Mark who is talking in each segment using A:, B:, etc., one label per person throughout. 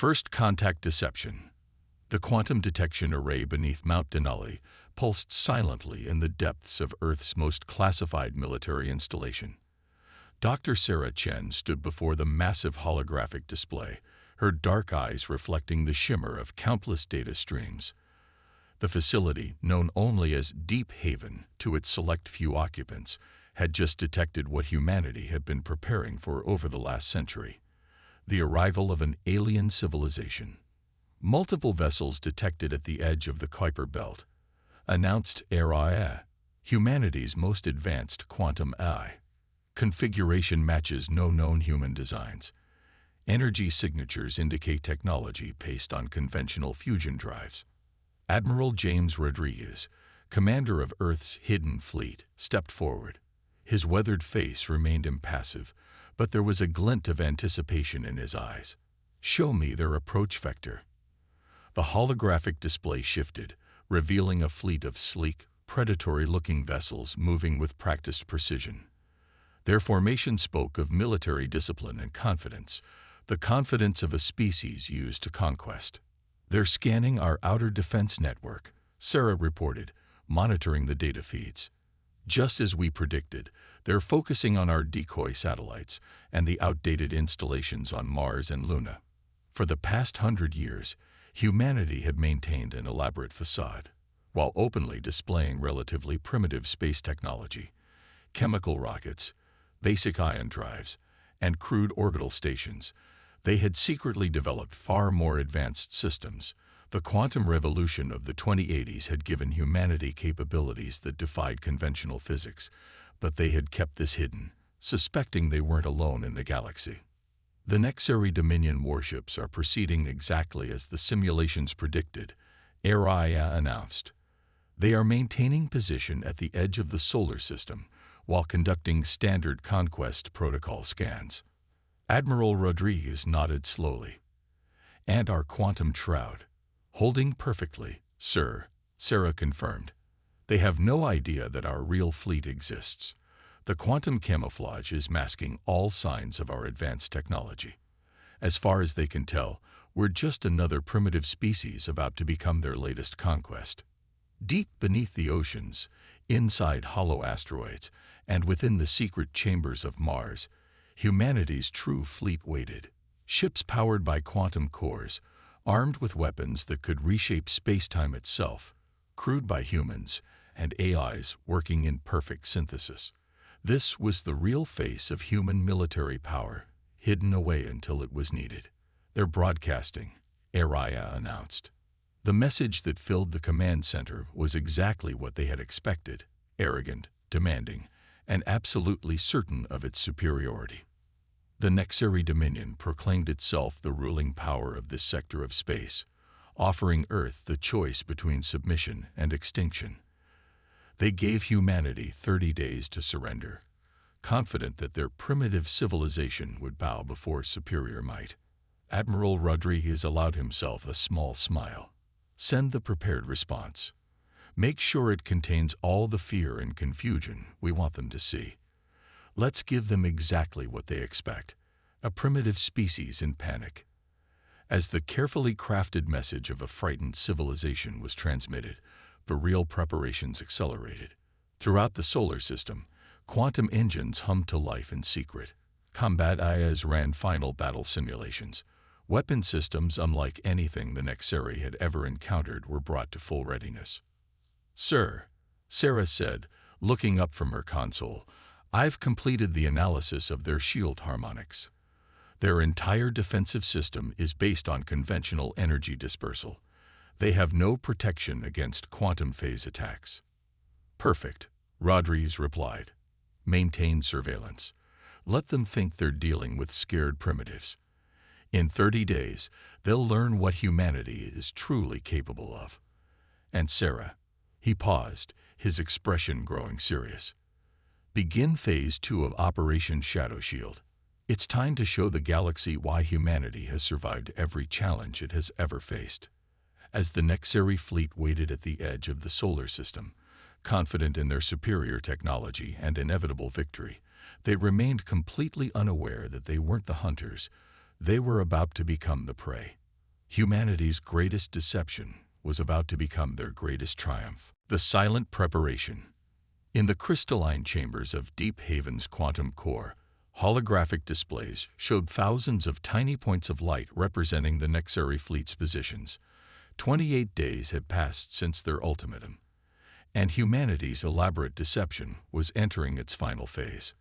A: First contact deception. The quantum detection array beneath Mount Denali pulsed silently in the depths of Earth's most classified military installation. Dr. Sarah Chen stood before the massive holographic display, her dark eyes reflecting the shimmer of countless data streams. The facility, known only as Deep Haven to its select few occupants, had just detected what humanity had been preparing for over the last century: the arrival of an alien civilization. Multiple vessels detected at the edge of the Kuiper Belt announced HFY, humanity's most advanced quantum AI. Configuration matches no known human designs. Energy signatures indicate technology based on conventional fusion drives. Admiral James Rodriguez, commander of Earth's hidden fleet, stepped forward. His weathered face remained impassive, but there was a glint of anticipation in his eyes. "Show me their approach vector." The holographic display shifted, revealing a fleet of sleek, predatory-looking vessels moving with practiced precision. Their formation spoke of military discipline and confidence, the confidence of a species used to conquest. "They're scanning our outer defense network," Sarah reported, monitoring the data feeds. "Just as we predicted, they're focusing on our decoy satellites and the outdated installations on Mars and Luna." For the past 100 years, humanity had maintained an elaborate facade, while openly displaying relatively primitive space technology: chemical rockets, basic ion drives, and crude orbital stations. They had secretly developed far more advanced systems. The quantum revolution of the 2080s had given humanity capabilities that defied conventional physics, but they had kept this hidden, suspecting they weren't alone in the galaxy. "The Nexari Dominion warships are proceeding exactly as the simulations predicted," Araya announced. "They are maintaining position at the edge of the solar system while conducting standard conquest protocol scans." Admiral Rodriguez nodded slowly. "And our quantum shroud, holding perfectly, sir," Sarah confirmed. "They have no idea that our real fleet exists. The quantum camouflage is masking all signs of our advanced technology. As far as they can tell, we're just another primitive species about to become their latest conquest." Deep beneath the oceans, inside hollow asteroids, and within the secret chambers of Mars, humanity's true fleet waited. Ships powered by quantum cores, armed with weapons that could reshape space-time itself, crewed by humans, and AIs working in perfect synthesis. This was the real face of human military power, hidden away until it was needed. "They're broadcasting," Araya announced. The message that filled the command center was exactly what they had expected: arrogant, demanding, and absolutely certain of its superiority. The Nexari Dominion proclaimed itself the ruling power of this sector of space, offering Earth the choice between submission and extinction. They gave humanity 30 days to surrender, confident that their primitive civilization would bow before superior might. Admiral Rodriguez allowed himself a small smile. "Send the prepared response. Make sure it contains all the fear and confusion we want them to see. Let's give them exactly what they expect: a primitive species in panic." As the carefully crafted message of a frightened civilization was transmitted, the real preparations accelerated. Throughout the solar system, quantum engines hummed to life in secret. Combat IAs ran final battle simulations. Weapon systems unlike anything the Nexari had ever encountered were brought to full readiness. "Sir," Sarah said, looking up from her console, "I've completed the analysis of their shield harmonics. Their entire defensive system is based on conventional energy dispersal. They have no protection against quantum phase attacks." "Perfect," Rodriguez replied. "Maintain surveillance. Let them think they're dealing with scared primitives. In 30 days, they'll learn what humanity is truly capable of." "And Sarah," he paused, his expression growing serious, "begin Phase 2 of Operation Shadow Shield. It's time to show the galaxy why humanity has survived every challenge it has ever faced." As the Nexari fleet waited at the edge of the solar system, confident in their superior technology and inevitable victory, they remained completely unaware that they weren't the hunters. They were about to become the prey. Humanity's greatest deception was about to become their greatest triumph. The silent preparation. In the crystalline chambers of Deep Haven's quantum core, holographic displays showed thousands of tiny points of light representing the Nexari fleet's positions. 28 days had passed since their ultimatum, and humanity's elaborate deception was entering its final phase.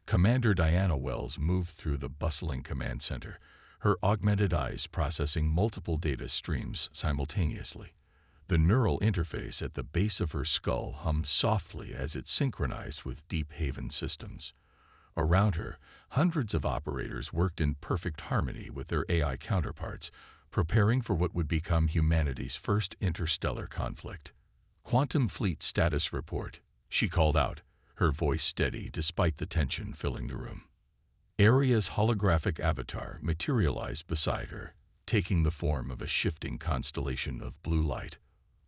A: Commander Diana Wells moved through the bustling command center, her augmented eyes processing multiple data streams simultaneously. The neural interface at the base of her skull hummed softly as it synchronized with Deep Haven systems. Around her, hundreds of operators worked in perfect harmony with their AI counterparts, preparing for what would become humanity's first interstellar conflict. "Quantum Fleet Status Report," she called out, her voice steady despite the tension filling the room. Aria's holographic avatar materialized beside her, taking the form of a shifting constellation of blue light.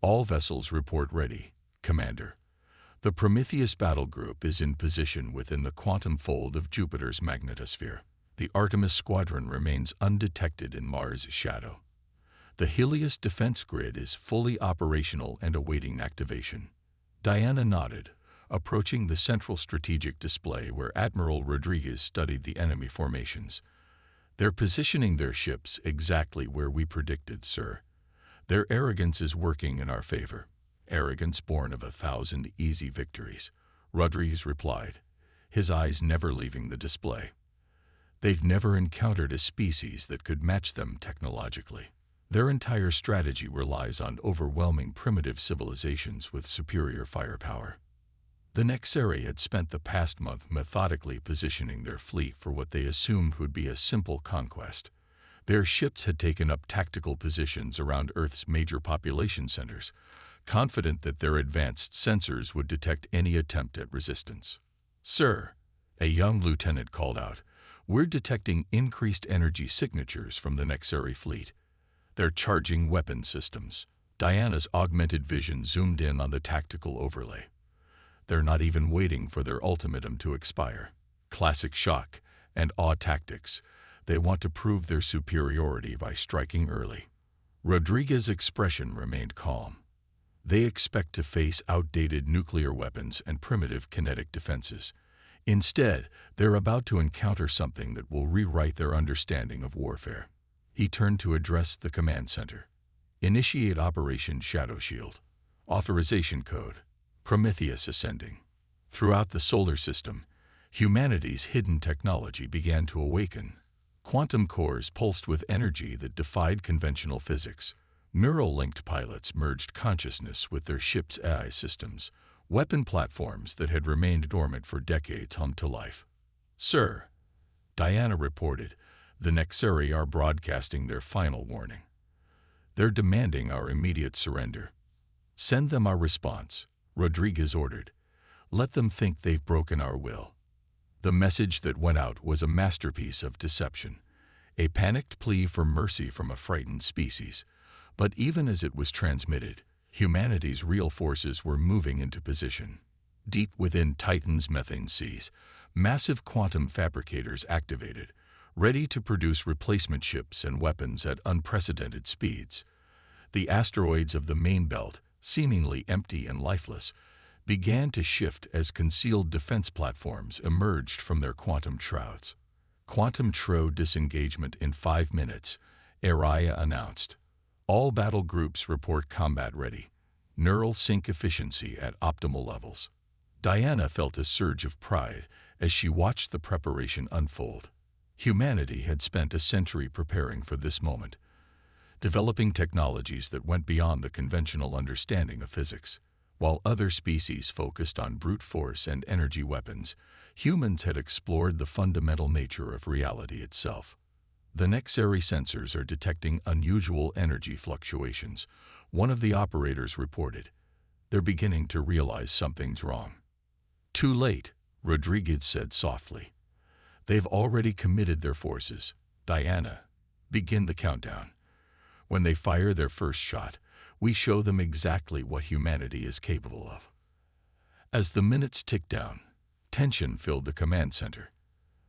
A: "All vessels report ready, Commander. The Prometheus battle group is in position within the quantum fold of Jupiter's magnetosphere. The Artemis squadron remains undetected in Mars' shadow. The Helios defense grid is fully operational and awaiting activation." Diana nodded, approaching the central strategic display where Admiral Rodriguez studied the enemy formations. "They're positioning their ships exactly where we predicted, sir. Their arrogance is working in our favor. Arrogance born of 1,000 easy victories," Rodriguez replied, his eyes never leaving the display. "They've never encountered a species that could match them technologically. Their entire strategy relies on overwhelming primitive civilizations with superior firepower." The Nexari had spent the past month methodically positioning their fleet for what they assumed would be a simple conquest. Their ships had taken up tactical positions around Earth's major population centers, confident that their advanced sensors would detect any attempt at resistance. "Sir," a young lieutenant called out, "we're detecting increased energy signatures from the Nexari fleet. They're charging weapon systems." Diana's augmented vision zoomed in on the tactical overlay. "They're not even waiting for their ultimatum to expire. Classic shock and awe tactics. They want to prove their superiority by striking early." Rodriguez's expression remained calm. "They expect to face outdated nuclear weapons and primitive kinetic defenses. Instead, they're about to encounter something that will rewrite their understanding of warfare." He turned to address the command center. "Initiate Operation Shadow Shield. Authorization code: Prometheus ascending." Throughout the solar system, humanity's hidden technology began to awaken. Quantum cores pulsed with energy that defied conventional physics. Neural-linked pilots merged consciousness with their ship's AI systems. Weapon platforms that had remained dormant for decades hummed to life. "Sir," Diana reported, "the Nexari are broadcasting their final warning. They're demanding our immediate surrender." "Send them our response," Rodriguez ordered. "Let them think they've broken our will." The message that went out was a masterpiece of deception, a panicked plea for mercy from a frightened species. But even as it was transmitted, humanity's real forces were moving into position. Deep within Titan's methane seas, massive quantum fabricators activated, ready to produce replacement ships and weapons at unprecedented speeds. The asteroids of the main belt, seemingly empty and lifeless, began to shift as concealed defense platforms emerged from their quantum shrouds. "Quantum shroud disengagement in 5 minutes, Aria announced. All battle groups report combat ready. Neural sync efficiency at optimal levels." Diana felt a surge of pride as she watched the preparation unfold. Humanity had spent a century preparing for this moment, developing technologies that went beyond the conventional understanding of physics. While other species focused on brute force and energy weapons, humans had explored the fundamental nature of reality itself. The Nexari sensors are detecting unusual energy fluctuations, one of the operators reported. "They're beginning to realize something's wrong." "Too late," Rodriguez said softly. "They've already committed their forces. Diana, begin the countdown. When they fire their first shot, we show them exactly what humanity is capable of." As the minutes ticked down, tension filled the command center.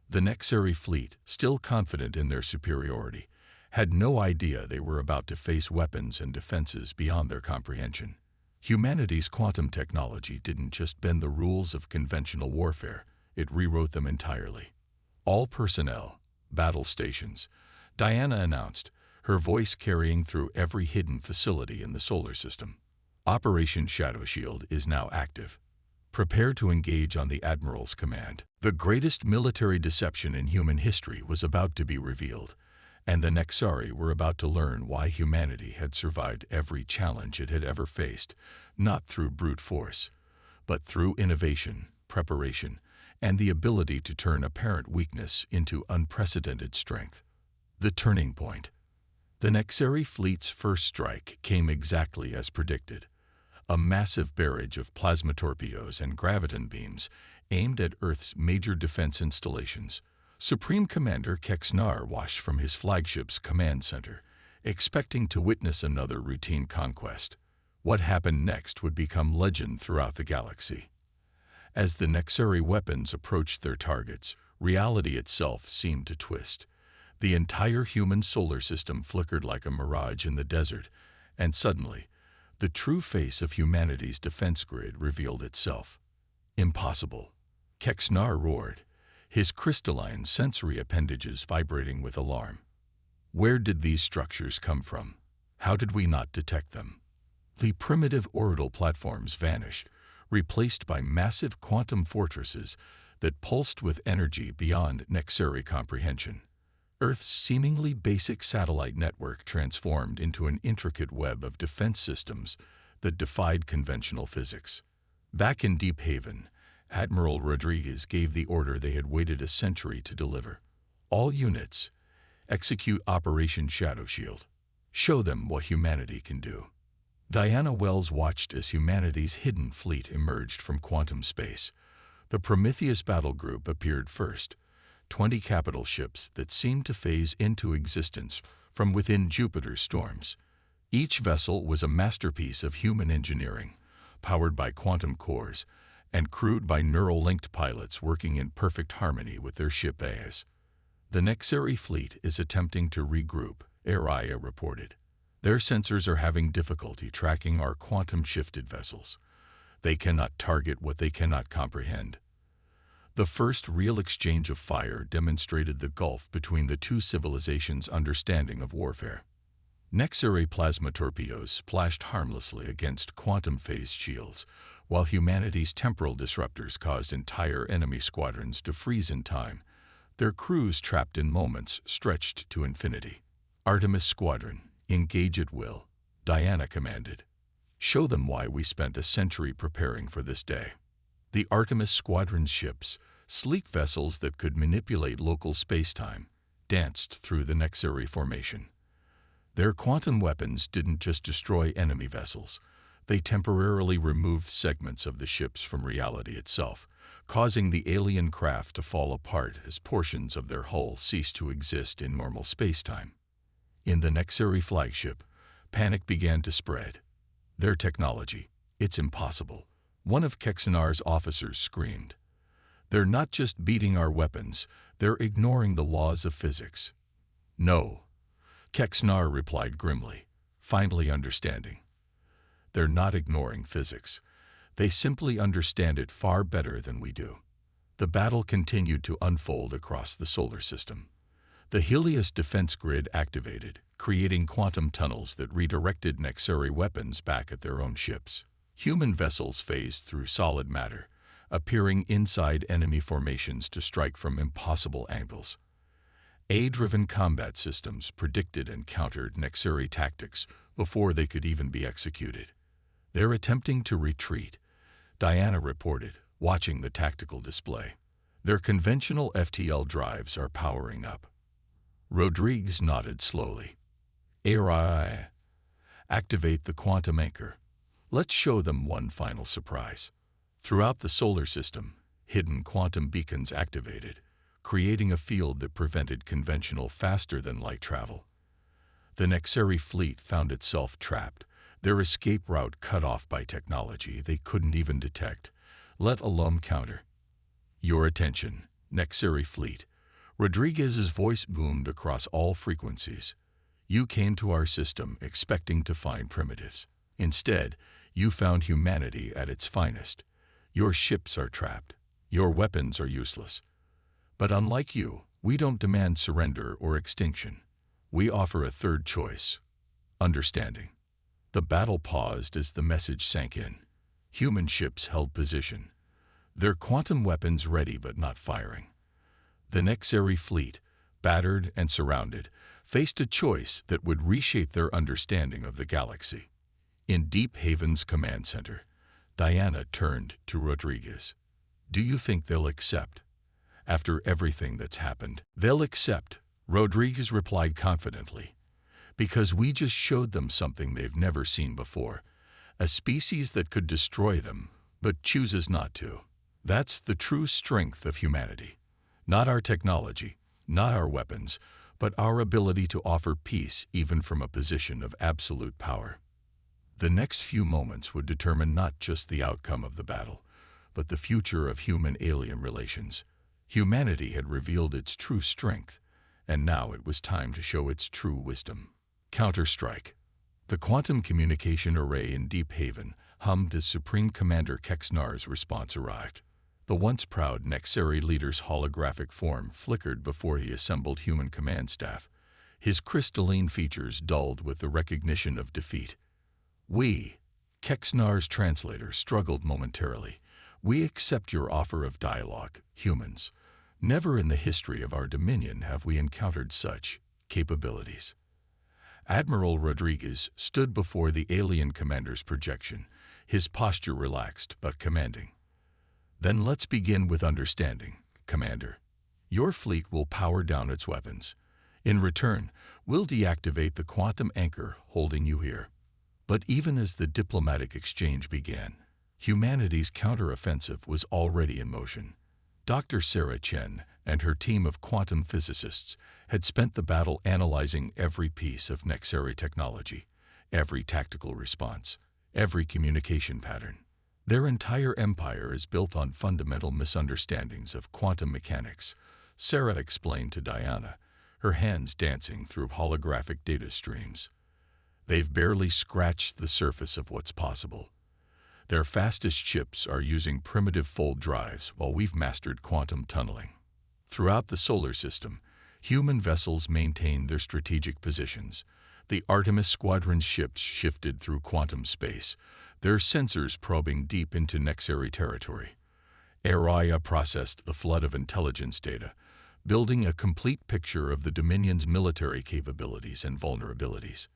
A: The Nexari fleet, still confident in their superiority, had no idea they were about to face weapons and defenses beyond their comprehension. Humanity's quantum technology didn't just bend the rules of conventional warfare, it rewrote them entirely. All personnel, battle stations, Diana announced, her voice carrying through every hidden facility in the solar system. Operation Shadow Shield is now active. Prepare to engage on the Admiral's command. The greatest military deception in human history was about to be revealed, and the Nexari were about to learn why humanity had survived every challenge it had ever faced, not through brute force, but through innovation, preparation, and the ability to turn apparent weakness into unprecedented strength. The turning point. The Nexari fleet's first strike came exactly as predicted. A massive barrage of plasma torpedoes and graviton beams aimed at Earth's major defense installations. Supreme Commander Kexnar watched from his flagship's command center, expecting to witness another routine conquest. What happened next would become legend throughout the galaxy. As the Nexari weapons approached their targets, reality itself seemed to twist. The entire human solar system flickered like a mirage in the desert, and suddenly, the true face of humanity's defense grid revealed itself. Impossible. Kexnar roared, his crystalline sensory appendages vibrating with alarm. Where did these structures come from? How did we not detect them? The primitive orbital platforms vanished, replaced by massive quantum fortresses that pulsed with energy beyond Nexari comprehension. Earth's seemingly basic satellite network transformed into an intricate web of defense systems that defied conventional physics. Back in Deep Haven, Admiral Rodriguez gave the order they had waited a century to deliver. All units, execute Operation Shadow Shield. Show them what humanity can do. Diana Wells watched as humanity's hidden fleet emerged from quantum space. The Prometheus battle group appeared first, 20 capital ships that seemed to phase into existence from within Jupiter's storms. Each vessel was a masterpiece of human engineering, powered by quantum cores and crewed by neural-linked pilots working in perfect harmony with their ship A's. The Nexari fleet is attempting to regroup, Araya reported. Their sensors are having difficulty tracking our quantum-shifted vessels. They cannot target what they cannot comprehend. The first real exchange of fire demonstrated the gulf between the two civilizations' understanding of warfare. Nexari plasma torpedoes splashed harmlessly against quantum-phased shields, while humanity's temporal disruptors caused entire enemy squadrons to freeze in time, their crews trapped in moments stretched to infinity. Artemis Squadron, engage at will, Diana commanded. Show them why we spent a century preparing for this day. The Artemis Squadron's ships, sleek vessels that could manipulate local space-time, danced through the Nexari formation. Their quantum weapons didn't just destroy enemy vessels, they temporarily removed segments of the ships from reality itself, causing the alien craft to fall apart as portions of their hull ceased to exist in normal space-time. In the Nexari flagship, panic began to spread. Their technology, it's impossible. One of Kexnar's officers screamed. They're not just beating our weapons, they're ignoring the laws of physics. No, Kexnar replied grimly, finally understanding. They're not ignoring physics. They simply understand it far better than we do. The battle continued to unfold across the solar system. The Helios defense grid activated, creating quantum tunnels that redirected Nexari weapons back at their own ships. Human vessels phased through solid matter, appearing inside enemy formations to strike from impossible angles. AI-driven combat systems predicted and countered Nexari tactics before they could even be executed. They're attempting to retreat, Diana reported, watching the tactical display. Their conventional FTL drives are powering up. Rodriguez nodded slowly. AI, activate the quantum anchor. Let's show them one final surprise. Throughout the solar system, hidden quantum beacons activated, creating a field that prevented conventional faster-than-light travel. The Nexari fleet found itself trapped, their escape route cut off by technology they couldn't even detect, let alone counter. Your attention, Nexari fleet. Rodriguez's voice boomed across all frequencies. You came to our system expecting to find primitives. Instead, you found humanity at its finest. Your ships are trapped. Your weapons are useless. But unlike you, we don't demand surrender or extinction. We offer a third choice: understanding. The battle paused as the message sank in. Human ships held position, their quantum weapons ready but not firing. The Nexari fleet, battered and surrounded, faced a choice that would reshape their understanding of the galaxy. In Deep Haven's command center, Diana turned to Rodriguez. "Do you think they'll accept? After everything that's happened?" "They'll accept," Rodriguez replied confidently, "because we just showed them something they've never seen before, a species that could destroy them, but chooses not to. That's the true strength of humanity. Not our technology, not our weapons, but our ability to offer peace even from a position of absolute power." The next few moments would determine not just the outcome of the battle, but the future of human-alien relations. Humanity had revealed its true strength, and now it was time to show its true wisdom. Counter-strike. The quantum communication array in Deep Haven hummed as Supreme Commander Kexnar's response arrived. The once proud Nexari leader's holographic form flickered before he assembled human command staff, his crystalline features dulled with the recognition of defeat. "We," Kexnar's translator struggled momentarily, "we accept your offer of dialogue, humans. Never in the history of our dominion have we encountered such capabilities." Admiral Rodriguez stood before the alien commander's projection, his posture relaxed but commanding. "Then let's begin with understanding, Commander. Your fleet will power down its weapons. In return, we'll deactivate the quantum anchor holding you here." But even as the diplomatic exchange began, humanity's counteroffensive was already in motion. Dr. Sarah Chen and her team of quantum physicists had spent the battle analyzing every piece of Nexari technology, every tactical response, every communication pattern. Their entire empire is built on fundamental misunderstandings of quantum mechanics, Sarah explained to Diana, her hands dancing through holographic data streams. They've barely scratched the surface of what's possible. Their fastest ships are using primitive fold drives while we've mastered quantum tunneling. Throughout the solar system, human vessels maintain their strategic positions. The Artemis Squadron's ships shifted through quantum space, their sensors probing deep into Nexari territory. Araya processed the flood of intelligence data, building a complete picture of the Dominion's military capabilities and vulnerabilities.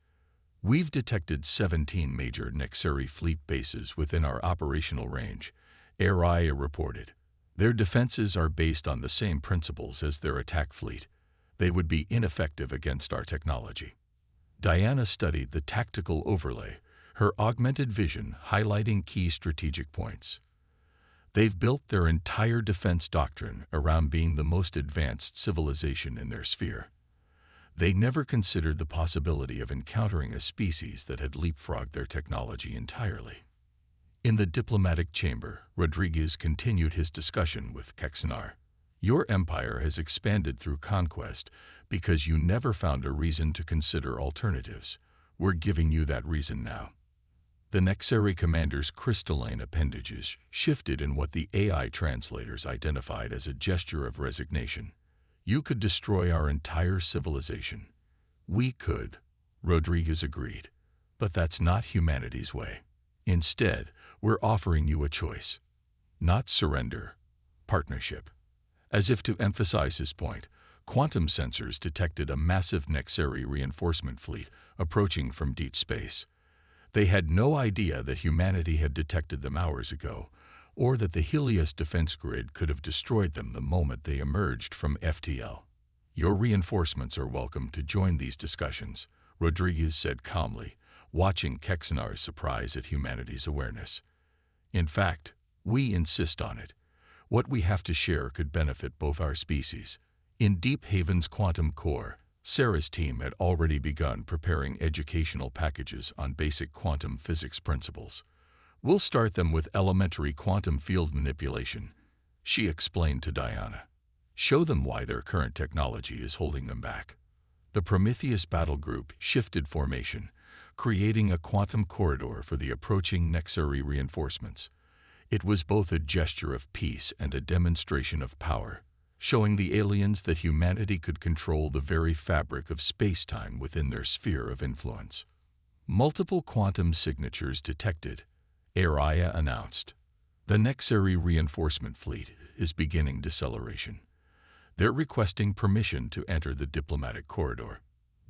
A: "We've detected 17 major Nexari fleet bases within our operational range," Araya reported. "Their defenses are based on the same principles as their attack fleet. They would be ineffective against our technology." Diana studied the tactical overlay, her augmented vision highlighting key strategic points. "They've built their entire defense doctrine around being the most advanced civilization in their sphere. They never considered the possibility of encountering a species that had leapfrogged their technology entirely." In the diplomatic chamber, Rodriguez continued his discussion with Kexnar. "Your empire has expanded through conquest because you never found a reason to consider alternatives. We're giving you that reason now." The Nexari commander's crystalline appendages shifted in what the AI translators identified as a gesture of resignation. "You could destroy our entire civilization." "We could," Rodriguez agreed, "but that's not humanity's way. Instead, we're offering you a choice. Not surrender, partnership." As if to emphasize his point, quantum sensors detected a massive Nexari reinforcement fleet approaching from deep space. They had no idea that humanity had detected them hours ago, or that the Helios defense grid could have destroyed them the moment they emerged from FTL. "Your reinforcements are welcome to join these discussions," Rodriguez said calmly, watching Kexnar's surprise at humanity's awareness. "In fact, we insist on it. What we have to share could benefit both our species." In Deep Haven's quantum core, Sarah's team had already begun preparing educational packages on basic quantum physics principles. "We'll start them with elementary quantum field manipulation," she explained to Diana. "Show them why their current technology is holding them back." The Prometheus battle group shifted formation, creating a quantum corridor for the approaching Nexari reinforcements. It was both a gesture of peace and a demonstration of power, showing the aliens that humanity could control the very fabric of space-time within their sphere of influence. Multiple quantum signatures detected, Araya announced. The Nexari reinforcement fleet is beginning deceleration. They're requesting permission to enter the diplomatic corridor.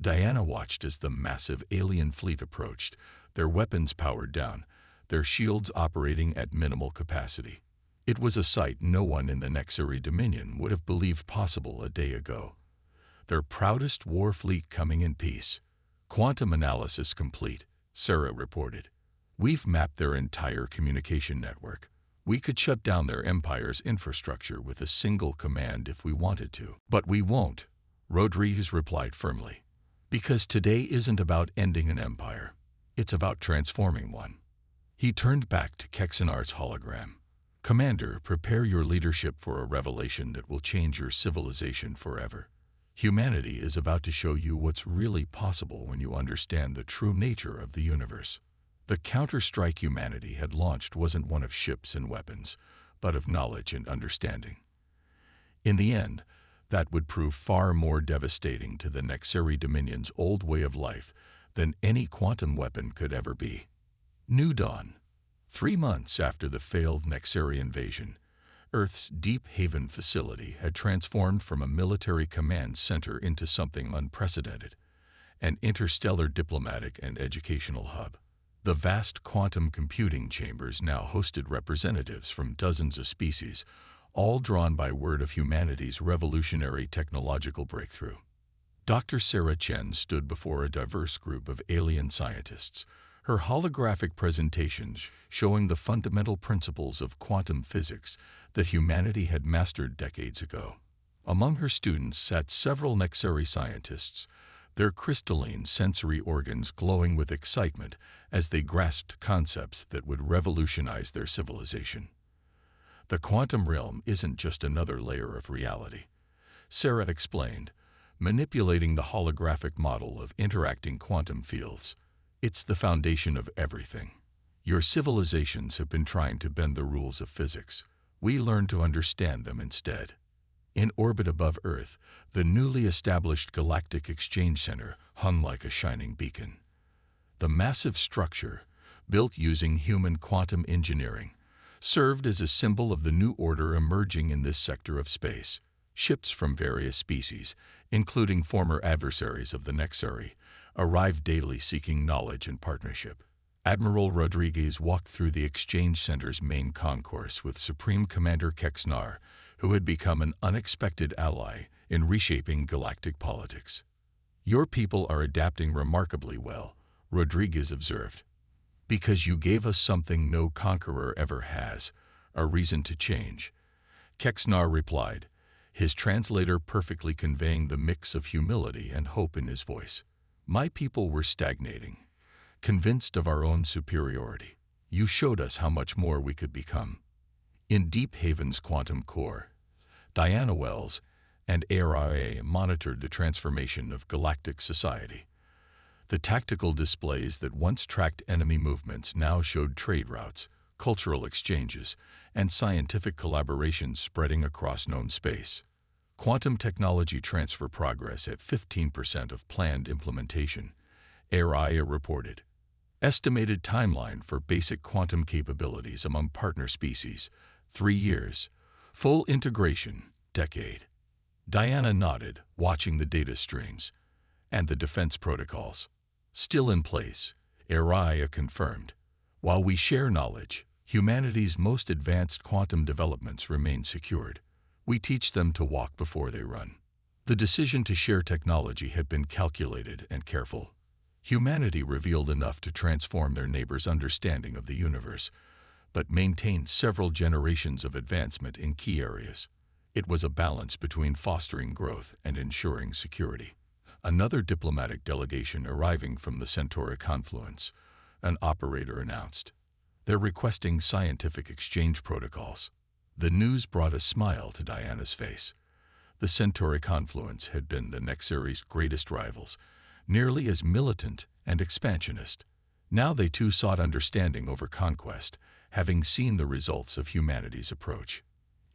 A: Diana watched as the massive alien fleet approached, their weapons powered down, their shields operating at minimal capacity. It was a sight no one in the Nexari Dominion would have believed possible a day ago. Their proudest war fleet coming in peace. Quantum analysis complete, Sarah reported. We've mapped their entire communication network. We could shut down their empire's infrastructure with a single command if we wanted to. But we won't, Rodriguez replied firmly. Because today isn't about ending an empire. It's about transforming one. He turned back to Kexanar's hologram. Commander, prepare your leadership for a revelation that will change your civilization forever. Humanity is about to show you what's really possible when you understand the true nature of the universe. The counter-strike humanity had launched wasn't one of ships and weapons, but of knowledge and understanding. In the end, that would prove far more devastating to the Nexari Dominion's old way of life than any quantum weapon could ever be. New Dawn. 3 months after the failed Nexari invasion, Earth's Deep Haven facility had transformed from a military command center into something unprecedented, an interstellar diplomatic and educational hub. The vast quantum computing chambers now hosted representatives from dozens of species, all drawn by word of humanity's revolutionary technological breakthrough. Dr. Sarah Chen stood before a diverse group of alien scientists, her holographic presentations showing the fundamental principles of quantum physics that humanity had mastered decades ago. Among her students sat several Nexari scientists, their crystalline sensory organs glowing with excitement as they grasped concepts that would revolutionize their civilization. The quantum realm isn't just another layer of reality, Sarah explained, manipulating the holographic model of interacting quantum fields. It's the foundation of everything. Your civilizations have been trying to bend the rules of physics. We learned to understand them instead. In orbit above Earth, the newly established Galactic Exchange Center hung like a shining beacon. The massive structure, built using human quantum engineering, served as a symbol of the new order emerging in this sector of space. Ships from various species, including former adversaries of the Nexari, arrived daily seeking knowledge and partnership. Admiral Rodriguez walked through the Exchange Center's main concourse with Supreme Commander Kexnar, who had become an unexpected ally in reshaping galactic politics. Your people are adapting remarkably well, Rodriguez observed. Because you gave us something no conqueror ever has, a reason to change. Kexnar replied, his translator perfectly conveying the mix of humility and hope in his voice. My people were stagnating, convinced of our own superiority. You showed us how much more we could become. In Deep Haven's quantum core, Diana Wells and ARIA monitored the transformation of galactic society. The tactical displays that once tracked enemy movements now showed trade routes, cultural exchanges, and scientific collaborations spreading across known space. Quantum technology transfer progress at 15% of planned implementation, ARIA reported. Estimated timeline for basic quantum capabilities among partner species, 3 years. Full integration, decade. Diana nodded, watching the data streams. And the defense protocols. Still in place, ARIA confirmed. While we share knowledge, humanity's most advanced quantum developments remain secured. We teach them to walk before they run. The decision to share technology had been calculated and careful. Humanity revealed enough to transform their neighbors' understanding of the universe, but maintained several generations of advancement in key areas. It was a balance between fostering growth and ensuring security. Another diplomatic delegation arriving from the Centauri confluence, an operator announced. They're requesting scientific exchange protocols. The news brought a smile to Diana's face. The Centauri confluence had been the Nexari's greatest rivals, nearly as militant and expansionist. Now they too sought understanding over conquest, having seen the results of humanity's approach.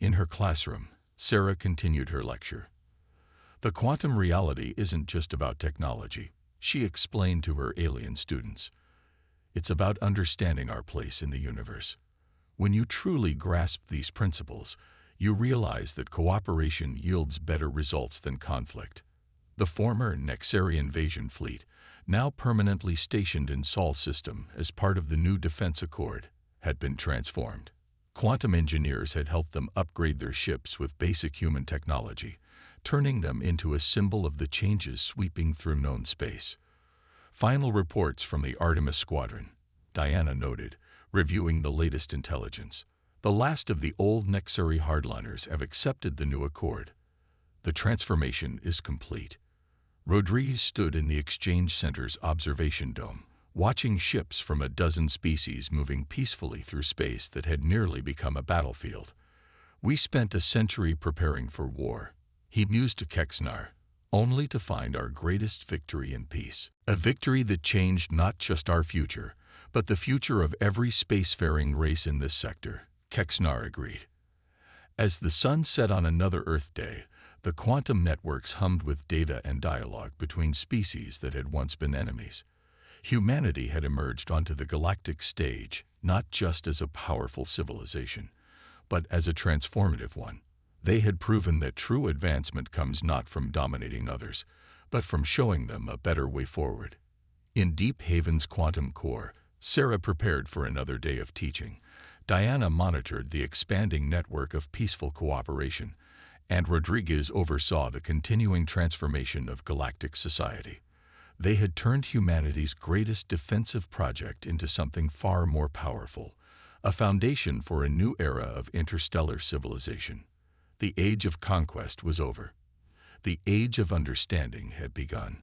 A: In her classroom, Sarah continued her lecture. The quantum reality isn't just about technology, she explained to her alien students. It's about understanding our place in the universe. When you truly grasp these principles, you realize that cooperation yields better results than conflict. The former Nexari invasion fleet, now permanently stationed in Sol system as part of the new Defense Accord, had been transformed. Quantum engineers had helped them upgrade their ships with basic human technology, turning them into a symbol of the changes sweeping through known space. Final reports from the Artemis Squadron, Diana noted, reviewing the latest intelligence. The last of the old Nexari hardliners have accepted the new accord. The transformation is complete. Rodriguez stood in the Exchange Center's observation dome, watching ships from a dozen species moving peacefully through space that had nearly become a battlefield. We spent a century preparing for war, he mused to Kexnar, only to find our greatest victory in peace. A victory that changed not just our future, but the future of every spacefaring race in this sector, Kexnar agreed. As the sun set on another Earth day, the quantum networks hummed with data and dialogue between species that had once been enemies. Humanity had emerged onto the galactic stage, not just as a powerful civilization, but as a transformative one. They had proven that true advancement comes not from dominating others, but from showing them a better way forward. In Deep Haven's quantum core, Sarah prepared for another day of teaching. Diana monitored the expanding network of peaceful cooperation, and Rodriguez oversaw the continuing transformation of galactic society. They had turned humanity's greatest defensive project into something far more powerful, a foundation for a new era of interstellar civilization. The age of conquest was over. The age of understanding had begun.